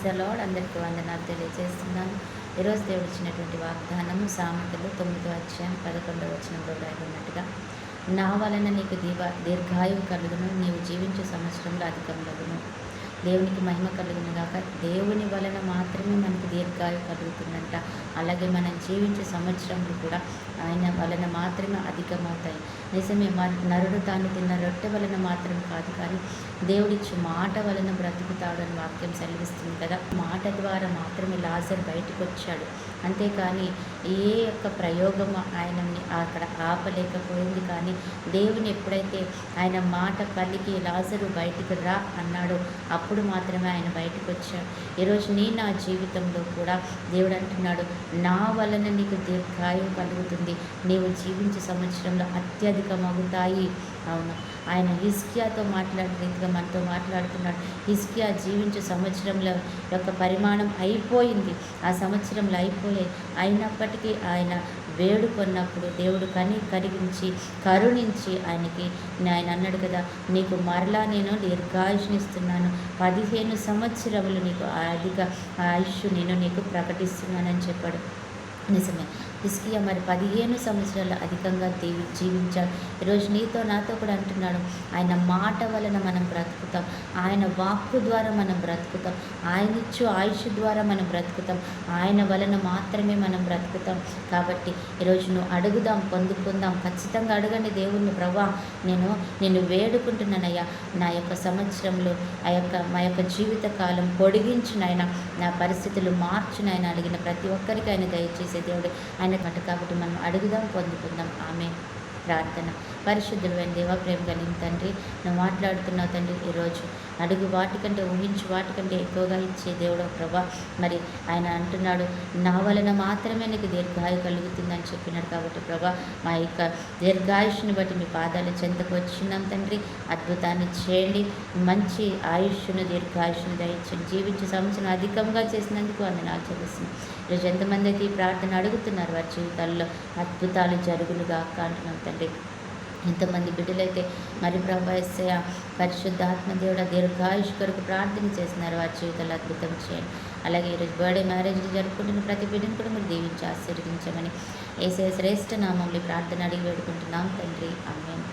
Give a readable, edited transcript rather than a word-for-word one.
The lord. అందరికీ వందనాలు తెలియజేస్తున్నాను. ఈరోజు దేవుడు ఇచ్చినటువంటి వాగ్దానము సామెతలు 9వ అధ్యాయం 11వ వచనంలో రాయబడినట్టుగా, నా వలన నీకు దీర్ఘాయువు కలుగును, నీవు జీవించే సంవత్సరంలో అధికములగును. దేవునికి మహిమ కలుగును గాక. దేవుని వలన మాత్రమే మనకి దీర్ఘాయువు కలుగుతుందంట. అలాగే మనం జీవించే సంవత్సరంలో కూడా ఆయన వలన మాత్రమే అధికమవుతాయి. నిజమే, నరుడు తాను తిన్న రొట్టె వలన మాత్రం కాదు, కానీ దేవుడిచ్చి మాట వలన బ్రతుకుతాడని వాక్యం సెలవిస్తుంది కదా. మాట ద్వారా మాత్రమే లాజర్ బయటకు వచ్చాడు. అంతేకాని ఏ యొక్క ప్రయోగము ఆయనని అక్కడ ఆపలేకపోయింది. కానీ దేవుని ఎప్పుడైతే ఆయన మాట పలికి లాజరు బయటికి రా అన్నాడో అప్పుడు మాత్రమే ఆయన బయటకు వచ్చాడు. ఈరోజు నా జీవితంలో కూడా దేవుడు అంటున్నాడు, నా వలన నీకు దీర్ఘాయువు కలుగుతుంది, నీవు జీవించే సంవత్సరంలో అత్యధికమవుతాయి. అవును, ఆయన హిజ్కియాతో మాట్లాడిన రీతిగా మనతో మాట్లాడుతున్నాడు. హిజ్కియా జీవించే సంవత్సరంలో యొక్క పరిమాణం అయిపోయింది, ఆ సంవత్సరంలో అయిపోయాయి. అయినప్పటికీ ఆయన వేడుకొన్నప్పుడు దేవుడు కరిగించి కరుణించి ఆయన అన్నాడు కదా, నీకు మరలా నేను దీర్ఘాయుష్నిస్తున్నాను, 15 సంవత్సరములు నీకు అధిక ఆయుష్ నేను నీకు ప్రకటిస్తున్నానని చెప్పాడు. నిజమే, హిజ్కియా మరి 15 సంవత్సరాలు అధికంగా జీవించాడు. ఈరోజు నీతో నాతో కూడా అంటున్నాడు, ఆయన మాట వలన మనం బ్రతుకుతాం, ఆయన వాక్కు ద్వారా మనం బ్రతుకుతాం, ఆయన ఇచ్చు ఆయుష్ ద్వారా మనం బ్రతుకుతాం, ఆయన వలన మాత్రమే మనం బ్రతుకుతాం. కాబట్టి ఈరోజు నువ్వు అడుగుదాం, పొందుకుందాం. ఖచ్చితంగా అడగండి దేవుణ్ణి, ప్రభా నేను వేడుకుంటున్నానయ్యా, నా యొక్క సంవత్సరంలో మా యొక్క జీవిత కాలం పొడిగించునైనా, నా పరిస్థితులు మార్చునైనా అడిగిన ప్రతి ఒక్కరికి ఆయన దయచేసే దేవుడు ఆయన మాట. కాబట్టి మనం అడుగుదాం, పొందుకుందాం. ఆమె ప్రార్థన. పరిశుద్ధుడైన దేవా, ప్రేమ కలిగిన తండ్రి, నువ్వు మాట్లాడుతున్నావు తండ్రి. ఈరోజు అడుగు వాటికంటే ఊహించు వాటికంటే ఎక్కువగా ఇచ్చే దేవుడు ప్రభా. మరి ఆయన అంటున్నాడు, నా వలన మాత్రమే నీకు దీర్ఘాయు కలుగుతుందని చెప్పినాడు. కాబట్టి ప్రభా, మా యొక్క దీర్ఘాయుష్ని బట్టి మీ పాదాలు చెంతకు వచ్చినాం తండ్రి. అద్భుతాన్ని చేయండి, మంచి ఆయుష్ను దీర్ఘాయుష్ను దయచేయండి. జీవించే సంవత్సరం అధికంగా చేసినందుకు వందనాలు చెల్లిస్తున్నాం. ఈరోజు ఎంతమంది అయితే ఈ ప్రార్థన అడుగుతున్నారు, వారి జీవితాల్లో అద్భుతాలు జరుగునుగా అంటున్నాం తండ్రి. ఎంతమంది బిడ్డలైతే మరి ప్రభా యేసయ్య పరిశుద్ధాత్మ దేవుడ దీర్ఘాయుష్ కొరకు ప్రార్థన చేస్తున్నారు, వారి జీవితాలు అద్భుతం చేయండి. అలాగే ఈరోజు బర్త్డే మ్యారేజ్లు జరుపుకుంటున్న ప్రతి బిడ్డను కూడా మీరు దీవించి ఆశీర్వదించమని యేసయ్య శ్రేష్ఠ నామంలో ప్రార్థన అడిగి వేడుకుంటున్నాం తండ్రి. ఆమేన్.